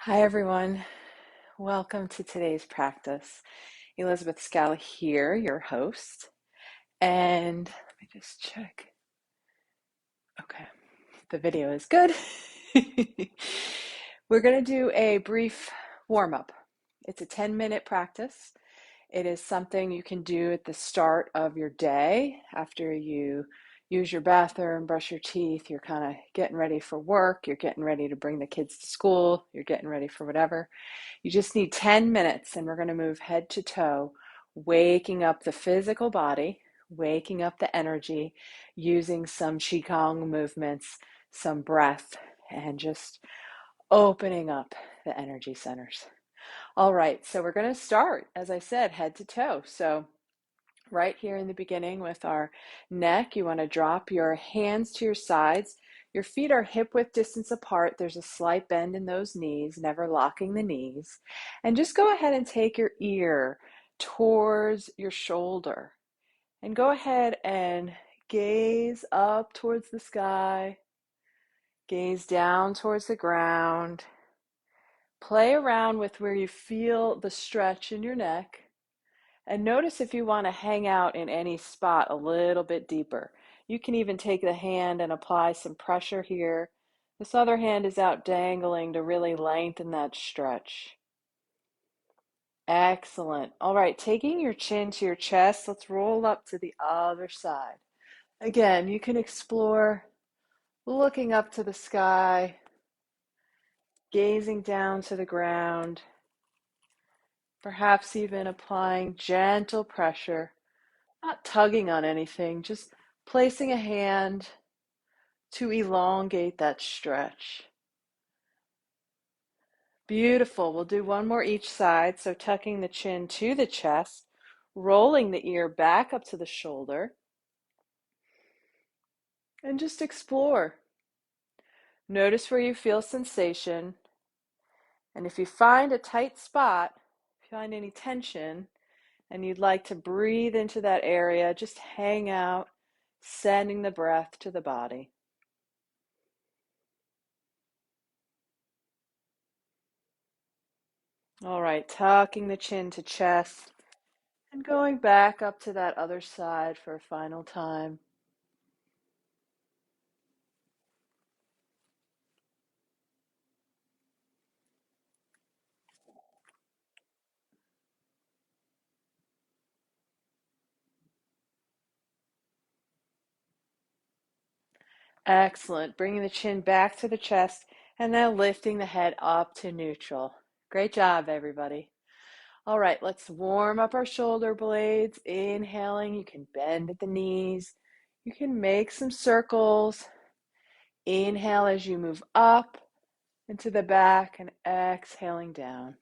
Hi, everyone. Welcome to today's practice. Elizabeth Scala here, your host. And let me just check. Okay, the video is good. We're going to do a brief warm up. It's a 10-minute practice. It is something you can do at the start of your day after you use your bathroom, brush your teeth, you're kind of getting ready for work, you're getting ready to bring the kids to school, you're getting ready for whatever. You just need 10 minutes and we're going to move head to toe, waking up the physical body, waking up the energy, using some Qigong movements, some breath, and just opening up the energy centers. All right, so we're going to start, as I said, head to toe. So right here in the beginning with our neck, you want to drop your hands to your sides. Your feet are hip width distance apart. There's a slight bend in those knees, never locking the knees. And just go ahead and take your ear towards your shoulder. And go ahead and gaze up towards the sky. Gaze down towards the ground. Play around with where you feel the stretch in your neck. And notice if you want to hang out in any spot a little bit deeper. You can even take the hand and apply some pressure here. This other hand is out dangling to really lengthen that stretch. Excellent. All right, taking your chin to your chest, let's roll up to the other side. Again, you can explore looking up to the sky, gazing down to the ground, perhaps even applying gentle pressure. Not tugging on anything, just placing a hand to elongate that stretch. Beautiful. We'll do one more each side. So tucking the chin to the chest, rolling the ear back up to the shoulder, and just explore. Notice where you feel sensation. And if you find a tight spot, if you find any tension, and you'd like to breathe into that area, just hang out, sending the breath to the body. All right, tucking the chin to chest and going back up to that other side for a final time. Excellent. Bringing the chin back to the chest and now lifting the head up to neutral. Great job, everybody. All right, let's warm up our shoulder blades. Inhaling, you can bend at the knees. You can make some circles. Inhale as you move up into the back and exhaling down.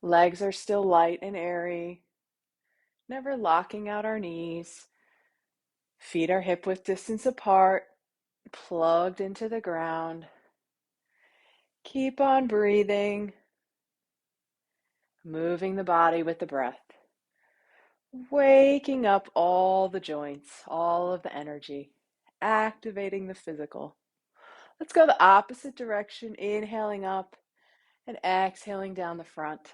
Legs are still light and airy, never locking out our knees. Feet are hip width distance apart, plugged into the ground. Keep on breathing, moving the body with the breath. Waking up all the joints, all of the energy, activating the physical. Let's go the opposite direction, inhaling up and exhaling down the front.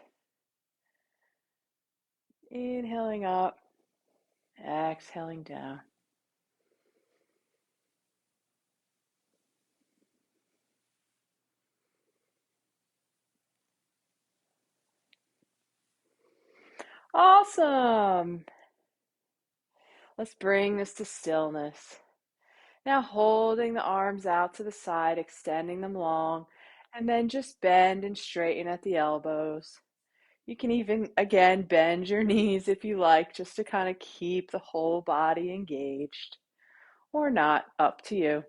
Inhaling up, exhaling down. Awesome. Let's bring this to stillness. Now holding the arms out to the side, extending them long, and then just bend and straighten at the elbows. You can even, again, bend your knees if you like, just to kind of keep the whole body engaged, or not, up to you.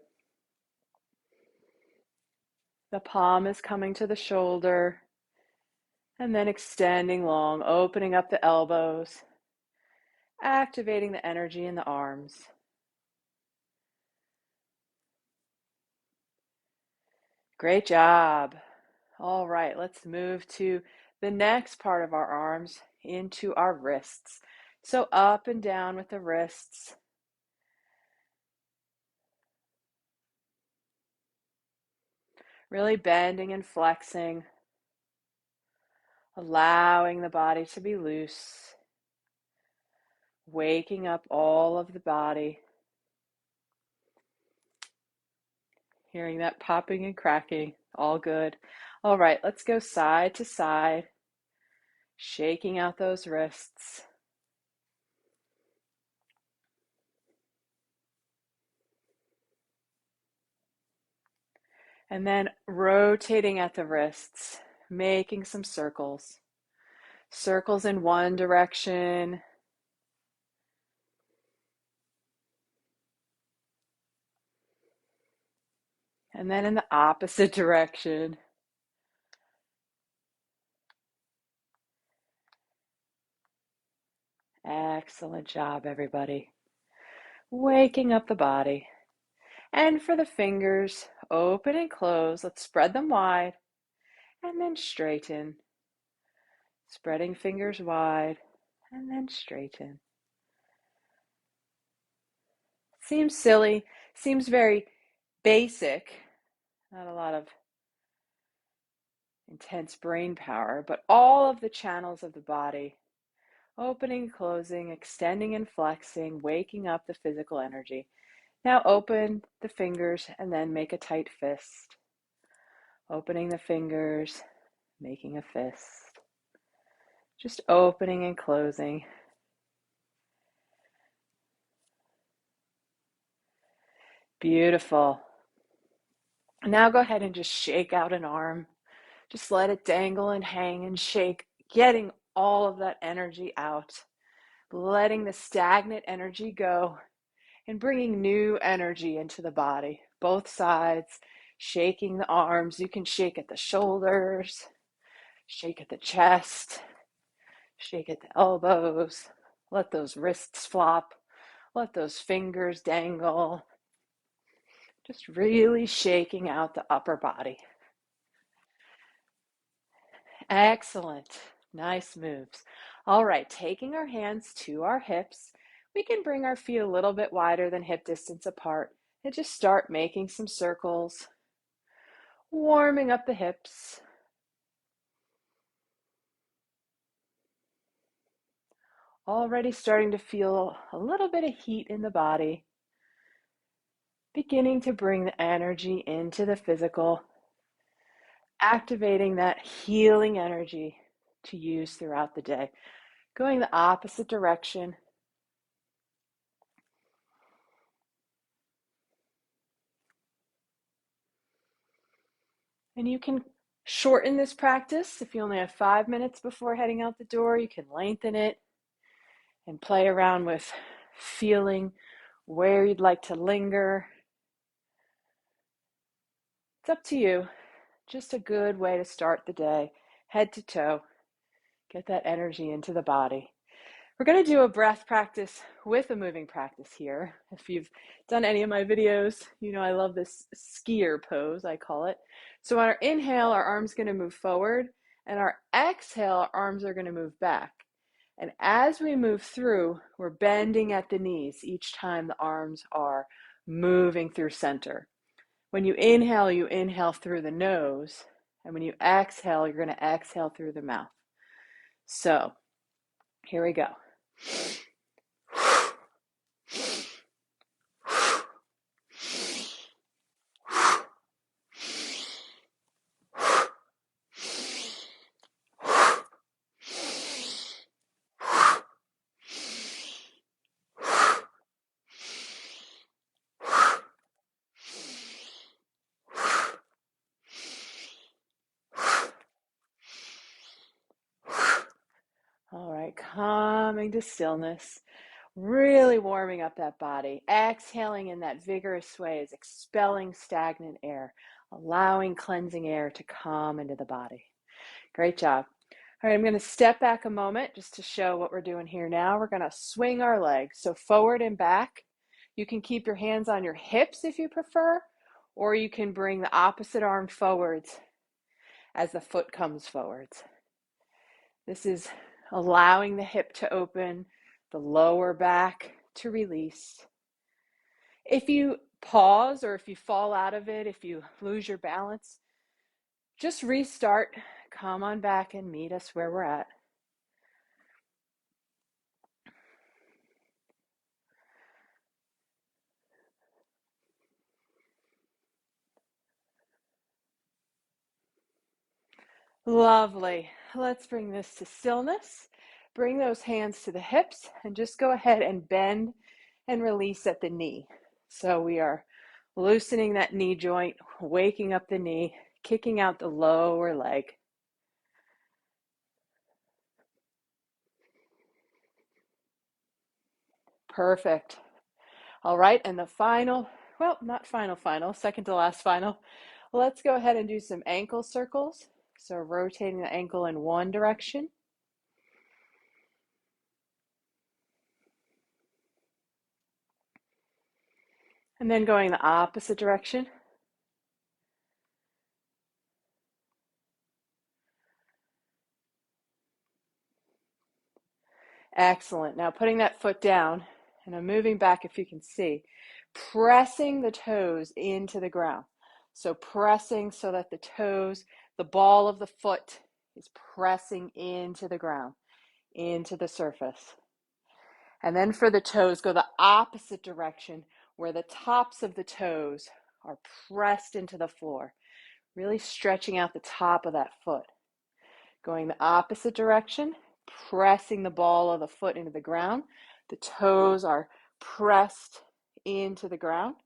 The palm is coming to the shoulder, and then extending long, opening up the elbows, activating the energy in the arms. Great job. All right, let's move to the next part of our arms, into our wrists. So up and down with the wrists. Really bending and flexing, allowing the body to be loose, waking up all of the body, hearing that popping and cracking, all good. All right, let's go side to side, shaking out those wrists. And then rotating at the wrists, making some circles. Circles in one direction, and then in the opposite direction. Excellent job, everybody. Waking up the body. And for the fingers, open and close. Let's spread them wide and then straighten. Spreading fingers wide and then straighten. Seems silly, seems very basic, not a lot of intense brain power, but all of the channels of the body, opening, closing, extending and flexing, waking up the physical energy. Now open the fingers and then make a tight fist. Opening the fingers, making a fist. Just opening and closing. Beautiful. Now go ahead and just shake out an arm. Just let it dangle and hang and shake, getting all of that energy out, letting the stagnant energy go and bringing new energy into the body. Both sides, shaking the arms. You can shake at the shoulders, shake at the chest, shake at the elbows. Let those wrists flop. Let those fingers dangle. Just really shaking out the upper body. Excellent. Nice moves. All right, taking our hands to our hips, we can bring our feet a little bit wider than hip distance apart and just start making some circles, warming up the hips. Already starting to feel a little bit of heat in the body, beginning to bring the energy into the physical, activating that healing energy to use throughout the day. Going the opposite direction. And you can shorten this practice. If you only have 5 minutes before heading out the door, you can lengthen it and play around with feeling where you'd like to linger. It's up to you. Just a good way to start the day, head to toe. Get that energy into the body. We're going to do a breath practice with a moving practice here. If you've done any of my videos, you know I love this skier pose, I call it. So on our inhale, our arms are going to move forward, and our exhale, our arms are going to move back. And as we move through, we're bending at the knees each time the arms are moving through center. When you inhale through the nose, and when you exhale, you're going to exhale through the mouth. So here we go. All right, coming to stillness, really warming up that body. Exhaling in that vigorous way is expelling stagnant air, allowing cleansing air to come into the body. Great job. All right, I'm going to step back a moment just to show what we're doing here now. We're going to swing our legs, so forward and back. You can keep your hands on your hips if you prefer, or you can bring the opposite arm forwards as the foot comes forwards. This is allowing the hip to open, the lower back to release. If you pause or if you fall out of it, if you lose your balance, just restart. Come on back and meet us where we're at. Lovely. Let's bring this to stillness. Bring those hands to the hips and just go ahead and bend and release at the knee. So we are loosening that knee joint, waking up the knee, kicking out the lower leg. Perfect. All right, and the final, well, not final, second to last final. Let's go ahead and do some ankle circles. So rotating the ankle in one direction. And then going the opposite direction. Excellent. Now putting that foot down, and I'm moving back if you can see, pressing the toes into the ground. So pressing so that the toes, the ball of the foot is pressing into the ground, into the surface. And then for the toes, go the opposite direction where the tops of the toes are pressed into the floor, really stretching out the top of that foot. Going the opposite direction, pressing the ball of the foot into the ground. The toes are pressed into the ground.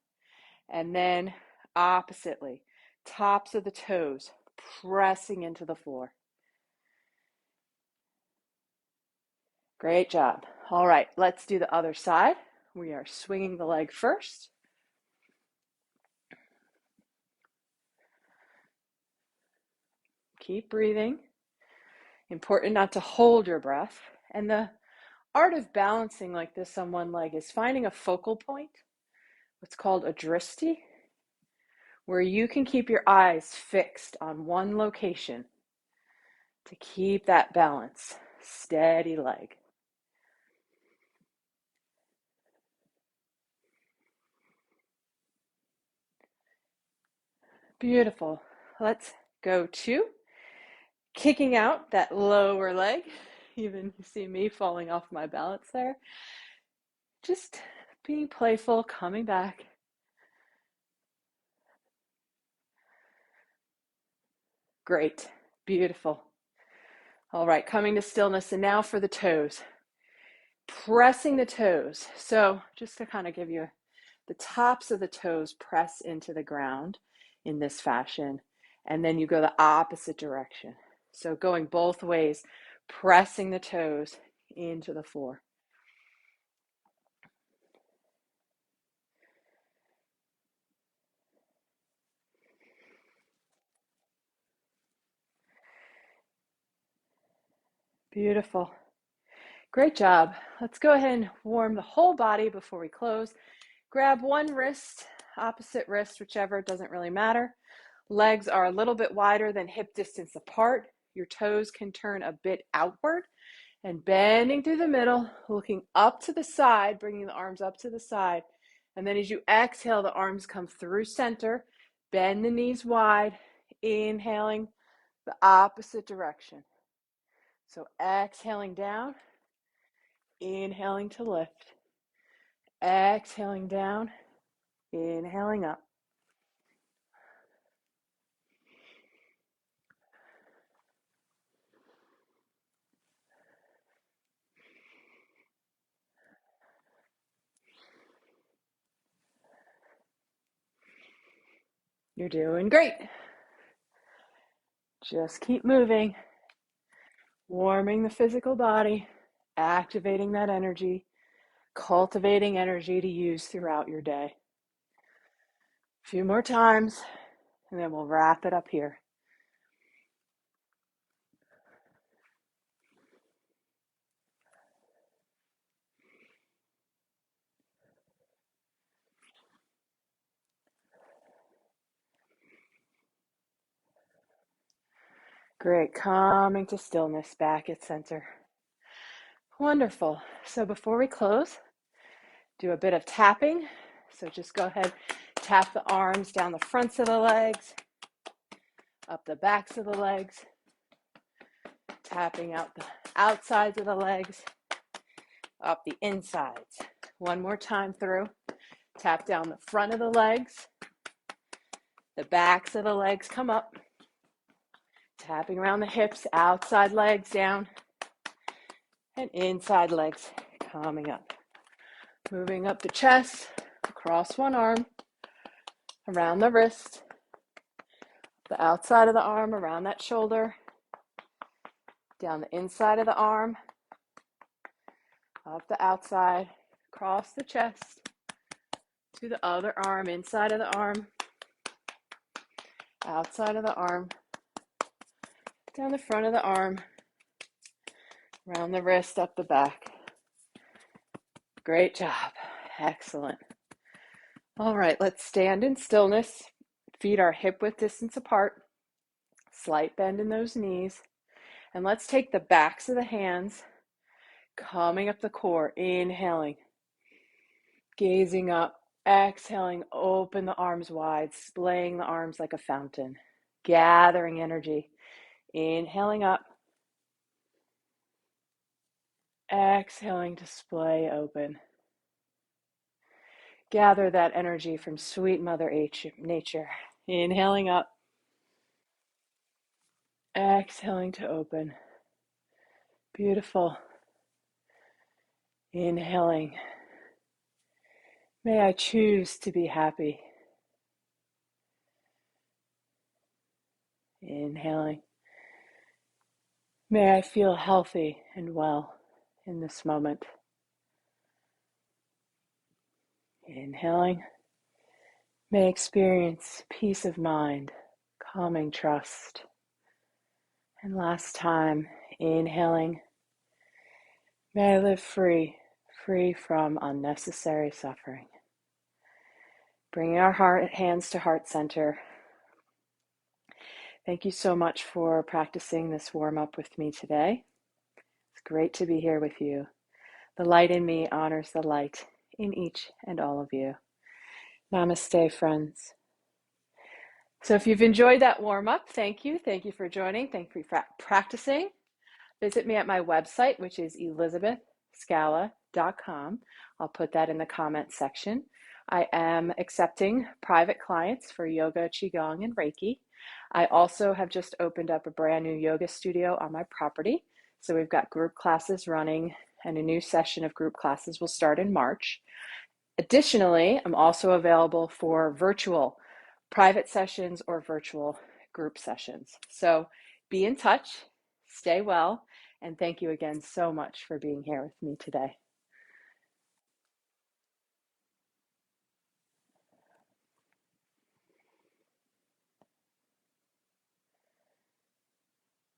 And then oppositely, tops of the toes pressing into the floor. Great job. All right, let's do the other side. We are swinging the leg first. Keep breathing. Important not to hold your breath. And the art of balancing like this on one leg is finding a focal point, what's called a drishti, where you can keep your eyes fixed on one location to keep that balance. Steady leg. Beautiful. Let's go to kicking out that lower leg. Even you see me falling off my balance there. Just being playful, coming back. Great. Beautiful. All right, coming to stillness. And now for the toes. Pressing the toes. So just to kind of give you the tops of the toes press into the ground in this fashion. And then you go the opposite direction. So going both ways, pressing the toes into the floor. Beautiful. Great job. Let's go ahead and warm the whole body before we close. Grab one wrist, opposite wrist, whichever, it doesn't really matter. Legs are a little bit wider than hip distance apart. Your toes can turn a bit outward and bending through the middle, looking up to the side, bringing the arms up to the side. And then as you exhale, the arms come through center, bend the knees wide, inhaling the opposite direction. So exhaling down, inhaling to lift, exhaling down, inhaling up. You're doing great. Just keep moving, warming the physical body, activating that energy, cultivating energy to use throughout your day. A few more times, and then we'll wrap it up here. Great, coming to stillness back at center. Wonderful. So before we close, do a bit of tapping. So just go ahead, tap the arms down the fronts of the legs, up the backs of the legs, tapping out the outsides of the legs, up the insides. One more time through. Tap down the front of the legs. The backs of the legs come up. Tapping around the hips, outside legs down, and inside legs coming up. Moving up the chest, across one arm, around the wrist, the outside of the arm, around that shoulder, down the inside of the arm, up the outside, across the chest, to the other arm, inside of the arm, outside of the arm, down the front of the arm, around the wrist, up the back. Great job. Excellent. All right, let's stand in stillness. Feet are hip width distance apart. Slight bend in those knees. And let's take the backs of the hands, coming up the core, inhaling, gazing up, exhaling, open the arms wide, splaying the arms like a fountain, gathering energy, inhaling up, exhaling to splay open. Gather that energy from sweet Mother Nature, inhaling up, exhaling to open. Beautiful. Inhaling. May I choose to be happy. Inhaling. May I feel healthy and well in this moment. Inhaling. May I experience peace of mind, calming trust. And last time, inhaling. May I live free from unnecessary suffering. Bringing our hands to heart center. Thank you so much for practicing this warm-up with me today. It's great to be here with you. The light in me honors the light in each and all of you. Namaste, friends. So if you've enjoyed that warm-up, thank you. Thank you for joining. Thank you for practicing. Visit me at my website, which is elizabethscala.com. I'll put that in the comments section. I am accepting private clients for yoga, Qigong, and Reiki. I also have just opened up a brand new yoga studio on my property. So we've got group classes running, and a new session of group classes will start in March. Additionally, I'm also available for virtual private sessions or virtual group sessions. So be in touch, stay well, and thank you again so much for being here with me today.